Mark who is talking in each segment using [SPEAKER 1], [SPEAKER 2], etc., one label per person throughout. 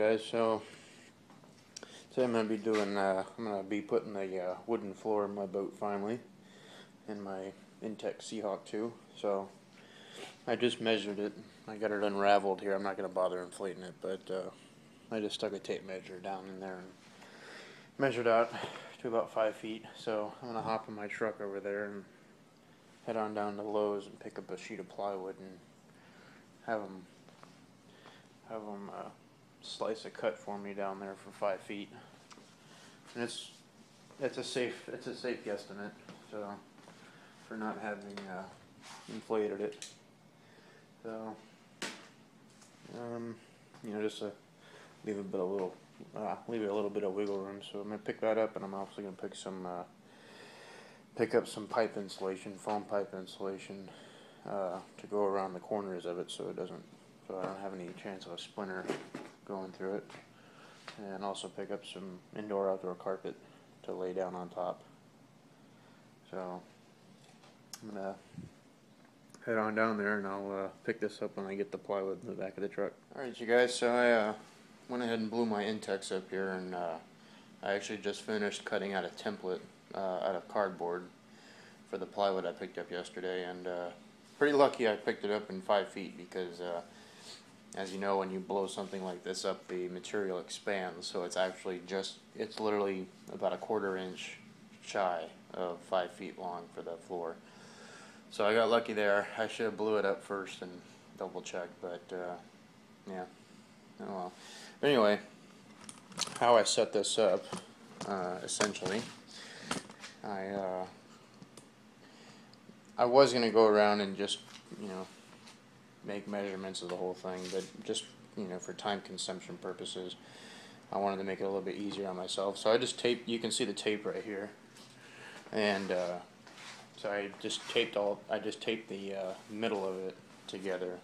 [SPEAKER 1] guys. So today I'm gonna be putting the wooden floor in my boat finally, in my Intex Seahawk 2. So I just measured it. I got it unraveled here. I'm not gonna bother inflating it, but I just stuck a tape measure down in there and measured out to about 5 feet. So I'm gonna hop in my truck over there and head on down to Lowe's and pick up a sheet of plywood and have them slice a cut for me down there for 5 feet. And it's a safe guesstimate. So for not having inflated it. So just to leave it a little bit of wiggle room. So I'm gonna pick that up, and I'm also gonna pick up some pipe insulation, foam pipe insulation, to go around the corners of it, so I don't have any chance of a splinter going through it. And also pick up some indoor-outdoor carpet to lay down on top. So I'm gonna head on down there, and I'll pick this up when I get the plywood in the back of the truck. Alright, you guys, so I went ahead and blew my Intex up here, and I actually just finished cutting out a template out of cardboard for the plywood I picked up yesterday, and pretty lucky I picked it up in 5 feet, because as you know, when you blow something like this up, the material expands, so it's literally about a 1/4 inch shy of 5 feet long for the floor. So I got lucky there. I should have blew it up first and double checked, but yeah, oh well. Anyway, how I set this up, essentially, I was going to go around and just, make measurements of the whole thing, but just, for time consumption purposes, I wanted to make it a little bit easier on myself. So I just taped, you can see the tape right here, and so I just taped the middle of it together,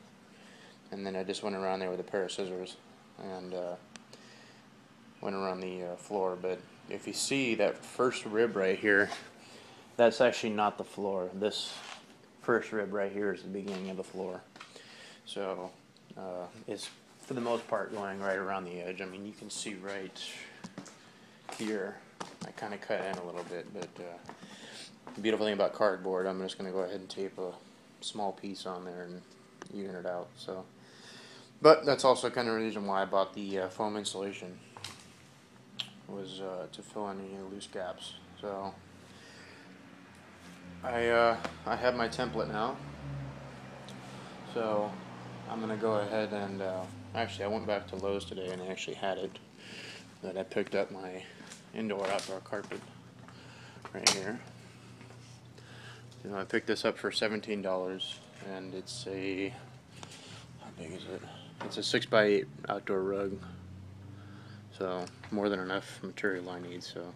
[SPEAKER 1] and then I just went around there with a pair of scissors and went around the floor. But if you see that first rib right here, that's actually not the floor. This first rib right here is the beginning of the floor. So it's for the most part going right around the edge. I mean, you can see right here, I kind of cut in a little bit, but the beautiful thing about cardboard, I'm just going to go ahead and tape a small piece on there and even it out. So, but that's also kind of the reason why I bought the foam insulation, was to fill in any loose gaps. So I have my template now, so I'm going to go ahead and actually I went back to Lowe's today and I actually had it, but I picked up my indoor-outdoor carpet right here. I picked this up for $17, and it's a, how big is it? It's a 6x8 outdoor rug, so more than enough material I need. So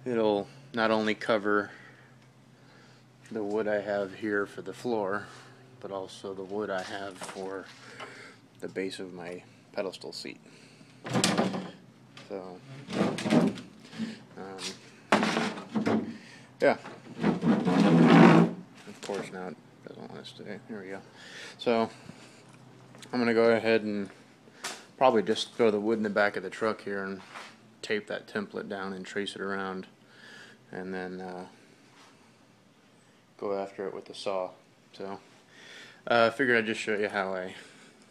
[SPEAKER 1] it'll not only cover the wood I have here for the floor, but also the wood I have for the base of my pedestal seat. So yeah. Of course now it doesn't want to stay. Here we go. So I'm going to go ahead and probably just throw the wood in the back of the truck here and tape that template down and trace it around, and then go after it with the saw. So I figured I'd just show you how I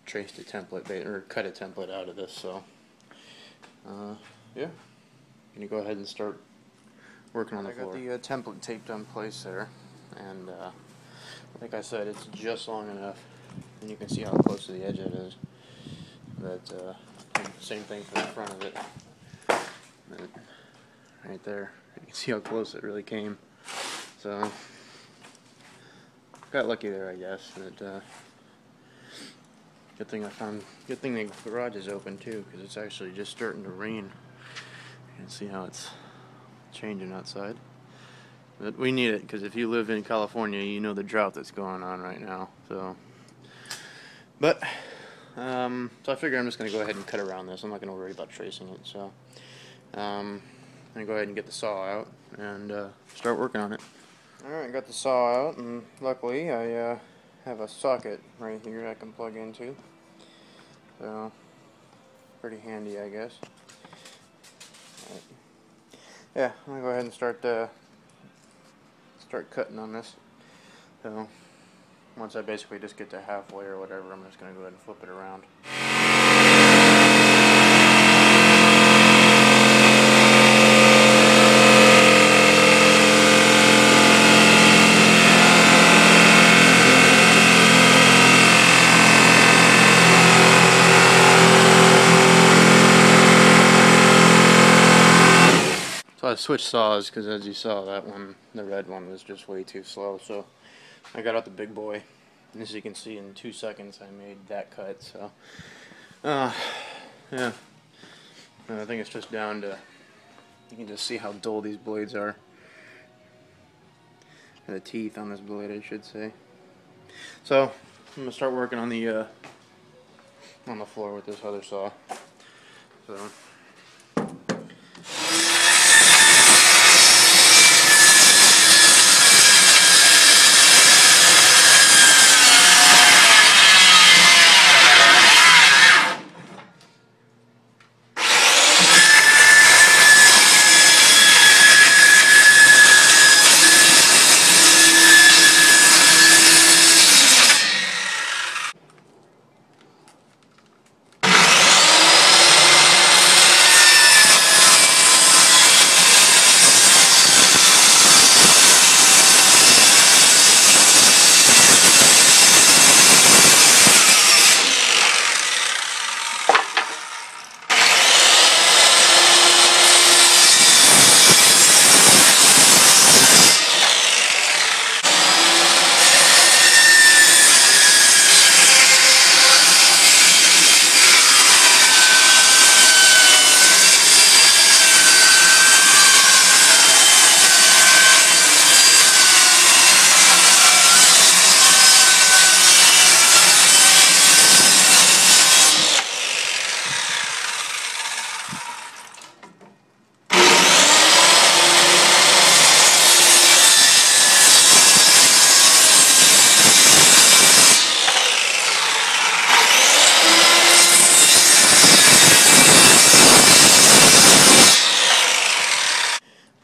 [SPEAKER 1] traced a template, or cut a template out of this. So yeah, can you go ahead and start working on the floor? I got the template taped in place there, and like I said, it's just long enough, and you can see how close to the edge it is. But same thing for the front of it. But right there, you can see how close it really came. So got lucky there, I guess. But good thing the garage is open too, because it's actually just starting to rain. You can see how it's changing outside. But we need it, because if you live in California, you know the drought that's going on right now. So, but so I figure I'm just going to go ahead and cut around this. I'm not going to worry about tracing it. So I'm going to go ahead and get the saw out and start working on it. Alright, got the saw out, and luckily I have a socket right here I can plug into. So pretty handy, I guess. Right. Yeah, I'm gonna go ahead and start cutting on this. So once I basically just get to halfway or whatever, I'm just gonna go ahead and flip it around. So I switched saws because, as you saw, that one, the red one, was just way too slow. So I got out the big boy, and as you can see, in 2 seconds I made that cut. So yeah, I think it's just down to, you can just see how dull these blades are. The teeth on this blade, I should say. So I'm gonna start working on the floor with this other saw. So.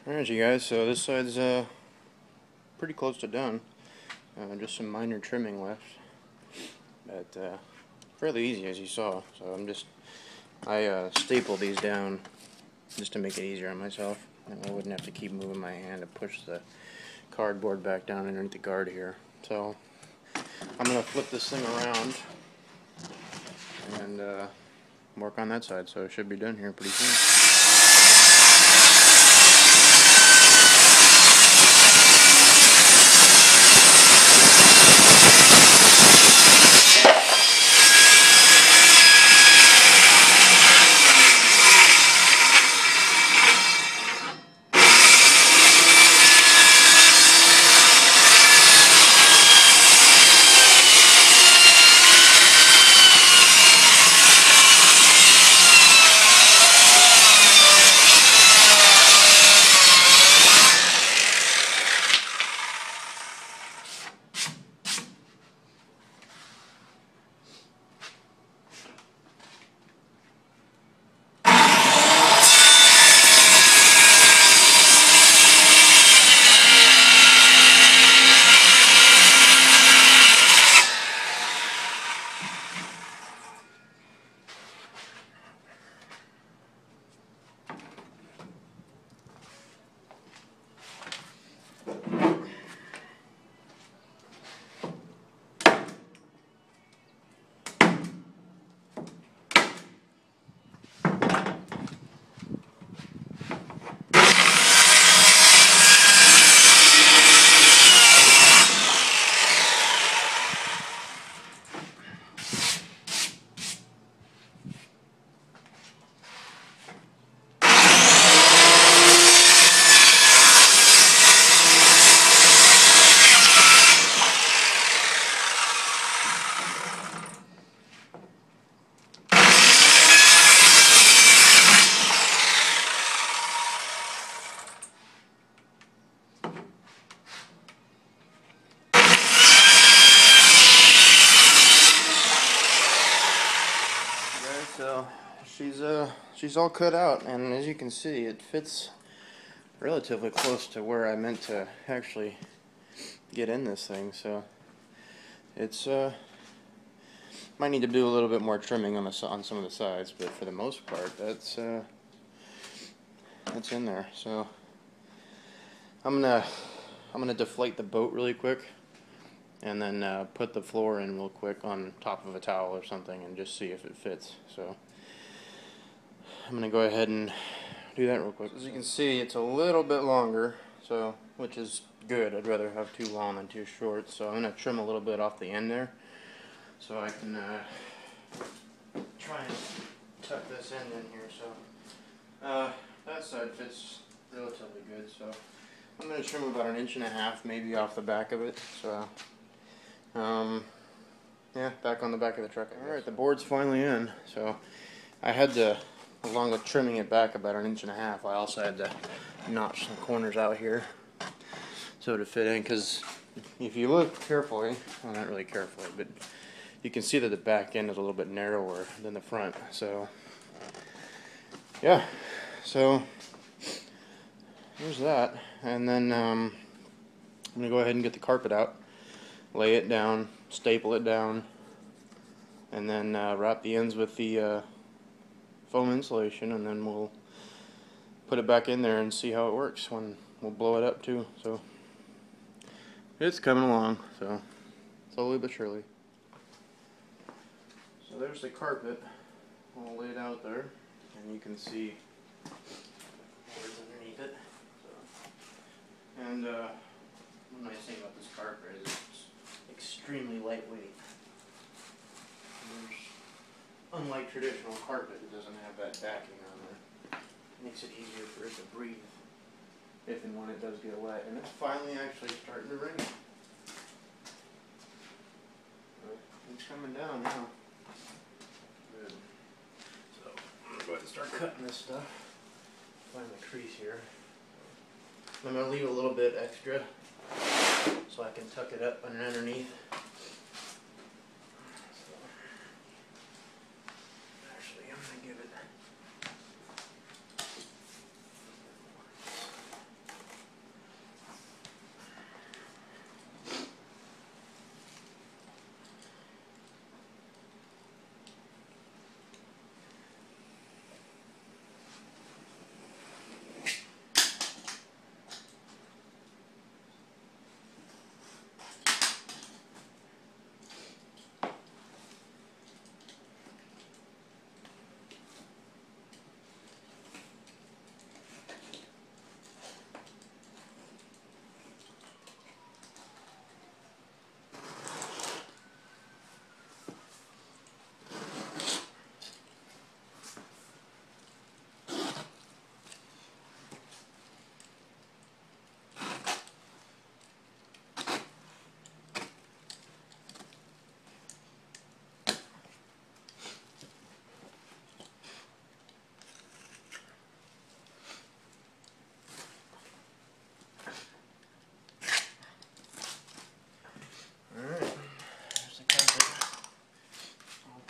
[SPEAKER 1] Alright, you guys, so this side's pretty close to done. Just some minor trimming left, but fairly easy, as you saw. So I staple these down just to make it easier on myself, and I wouldn't have to keep moving my hand to push the cardboard back down underneath the guard here. So I'm going to flip this thing around and work on that side, so it should be done here pretty soon. she's all cut out, and as you can see, it fits relatively close to where I meant to actually get in this thing. So it's might need to do a little bit more trimming on some of the sides, but for the most part, that's in there. So I'm gonna deflate the boat really quick, and then put the floor in real quick on top of a towel or something, and just see if it fits. So I'm gonna go ahead and do that real quick. As you can see, it's a little bit longer, so which is good. I'd rather have too long than too short. So I'm gonna trim a little bit off the end there, so I can try and tuck this end in here. So that side fits relatively good. So I'm gonna trim about 1.5 inches maybe off the back of it. So yeah, back on the back of the truck. Alright, the board's finally in. So I had to, along with trimming it back about 1.5 inches, I also had to notch some corners out here so to fit in, because if you look carefully, well, not really carefully, but you can see that the back end is a little bit narrower than the front. So yeah, so there's that. And then I'm going to go ahead and get the carpet out, lay it down, staple it down, and then wrap the ends with the foam insulation, and then we'll put it back in there and see how it works when we'll blow it up too. So it's coming along, so slowly but surely. So there's the carpet all laid out there, and you can see what's underneath it. So, and one nice thing about this carpet is it's extremely lightweight. Unlike traditional carpet, it doesn't have that backing on there. It makes it easier for it to breathe if and when it does get wet. And it's finally actually starting to rain. It's coming down now. Good. So I'm going to go ahead and start cutting this stuff. Find the crease here. I'm going to leave a little bit extra so I can tuck it up underneath.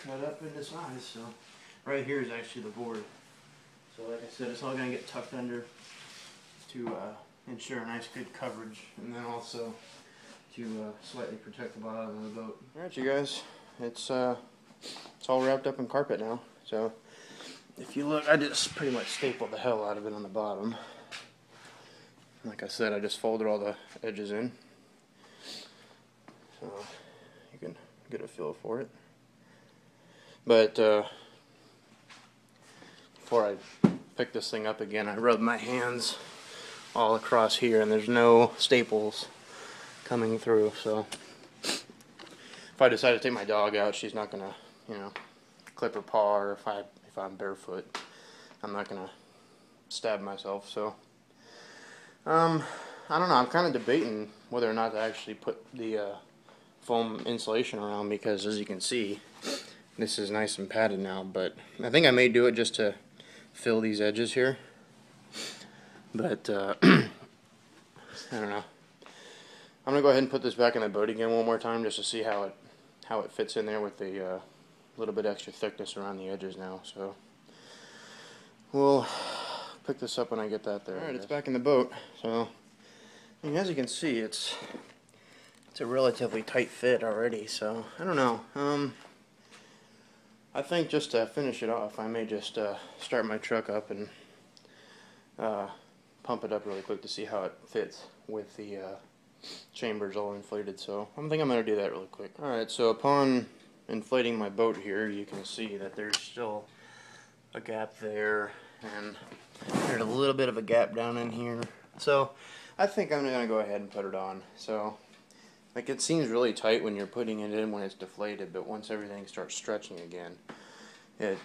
[SPEAKER 1] Cut up into size. So right here is actually the board. So like I said, it's all going to get tucked under to ensure a nice good coverage, and then also to slightly protect the bottom of the boat. Alright you guys, it's all wrapped up in carpet now. So if you look, I just pretty much stapled the hell out of it on the bottom. Like I said, I just folded all the edges in, so you can get a feel for it. But before I pick this thing up again, I rubbed my hands all across here, and there's no staples coming through. So if I decide to take my dog out, she's not gonna, you know, clip her paw, or if I'm barefoot, I'm not gonna stab myself. So I don't know. I'm kind of debating whether or not to actually put the foam insulation around, because as you can see, this is nice and padded now, but I think I may do it just to fill these edges here. But I don't know. I'm gonna go ahead and put this back in the boat again one more time just to see how it fits in there with the little bit extra thickness around the edges now. So we'll pick this up when I get that there. Alright, it's back in the boat. So, I mean, as you can see, it's a relatively tight fit already. So, I don't know. I think just to finish it off, I may just start my truck up and pump it up really quick to see how it fits with the chambers all inflated. So I think I'm going to do that really quick. Alright, so upon inflating my boat here, you can see that there's still a gap there, and there's a little bit of a gap down in here. So I think I'm going to go ahead and put it on. So, like, it seems really tight when you're putting it in when it's deflated, but once everything starts stretching again, it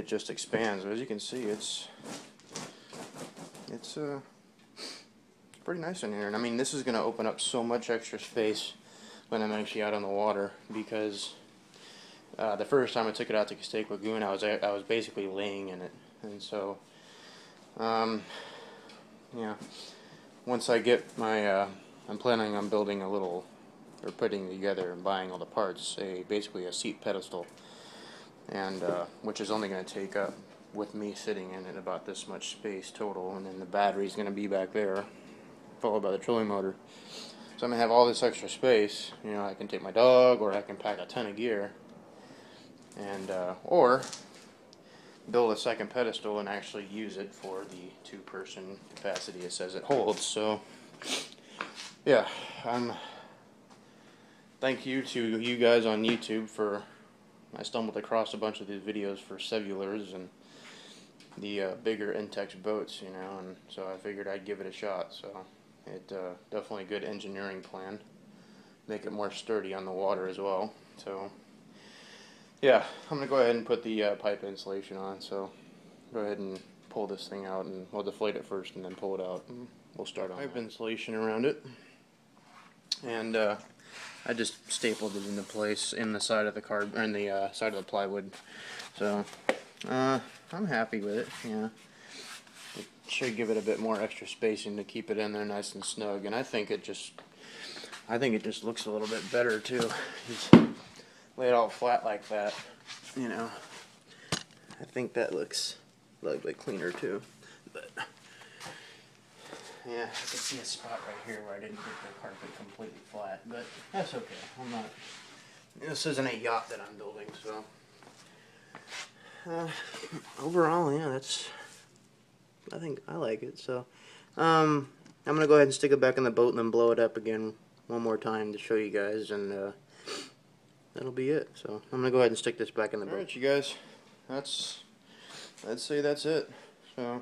[SPEAKER 1] just expands. But as you can see, it's pretty nice in here. And I mean, this is going to open up so much extra space when I'm actually out on the water, because the first time I took it out to Castaic Lagoon, I was basically laying in it. And so, yeah, once I get my, I'm planning on building a little, or putting together and buying all the parts, basically a seat pedestal, and which is only going to take up, with me sitting in it, about this much space total, and then the battery's going to be back there, followed by the trolling motor. So I'm going to have all this extra space. You know, I can take my dog, or I can pack a ton of gear, and or build a second pedestal and actually use it for the two-person capacity it says it holds. So yeah, thank you to you guys on YouTube for, I stumbled across a bunch of these videos for cellulars and the bigger Intex boats, you know, and so I figured I'd give it a shot. So it definitely a good engineering plan, make it more sturdy on the water as well. So yeah, I'm gonna go ahead and put the pipe insulation on. So go ahead and pull this thing out, and we'll deflate it first and then pull it out, and we'll start on pipe insulation around it. And I just stapled it into place in the side of the card, or in the side of the plywood. So I'm happy with it. Yeah, it should give it a bit more extra spacing to keep it in there nice and snug. And I think it just looks a little bit better too. Just lay it all flat like that, you know. I think that looks a little bit cleaner too. But yeah, I can see a spot right here where I didn't get the carpet completely flat, but that's okay. I'm not. This isn't a yacht that I'm building, so overall, yeah, I think I like it. So I'm gonna go ahead and stick it back in the boat and then blow it up again one more time to show you guys, and that'll be it. So I'm gonna go ahead and stick this back in the boat. Alright, you guys, I'd say that's it. So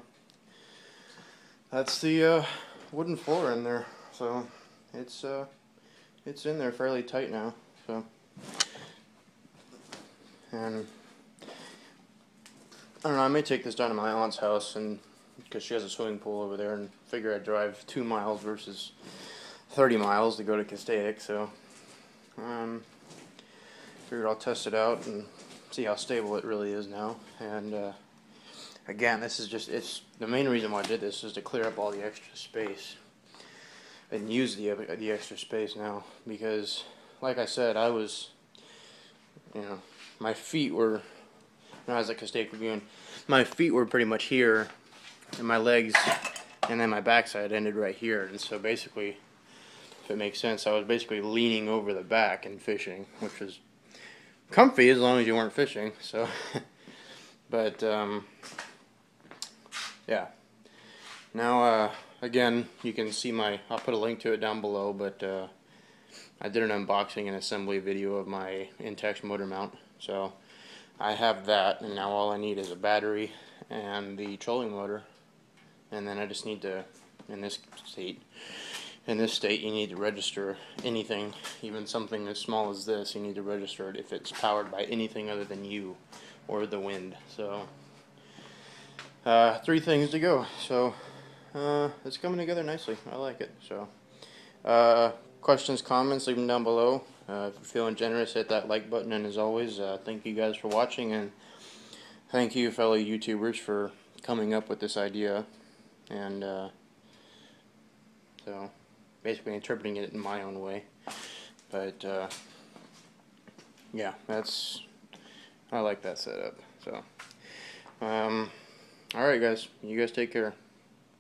[SPEAKER 1] that's the wooden floor in there. So it's in there fairly tight now. So, and I don't know, I may take this down to my aunt's house, and because she has a swimming pool over there, and figure I'd drive 2 miles versus 30 miles to go to Castaic. So figured I'll test it out and see how stable it really is now. And again, this is just, the main reason why I did this is to clear up all the extra space and use the extra space now, because like I said, I was, you know, my feet were, when I was at Castaic Lagoon, my feet were pretty much here, and my legs and then my backside ended right here. And so basically, if it makes sense, I was basically leaning over the back and fishing, which was comfy as long as you weren't fishing. So but yeah, now again, you can see I'll put a link to it down below, but I did an unboxing and assembly video of my Intex motor mount. So I have that, and now all I need is a battery and the trolling motor, and then I just need to, in this state you need to register anything, even something as small as this. You need to register it if it's powered by anything other than you or the wind. So 3 things to go. So it's coming together nicely. I like it. So questions, comments, leave them down below. If you're feeling generous, hit that like button, and as always, thank you guys for watching, and thank you fellow YouTubers for coming up with this idea, and so basically interpreting it in my own way. But yeah, I like that setup. So Alright guys, you guys take care.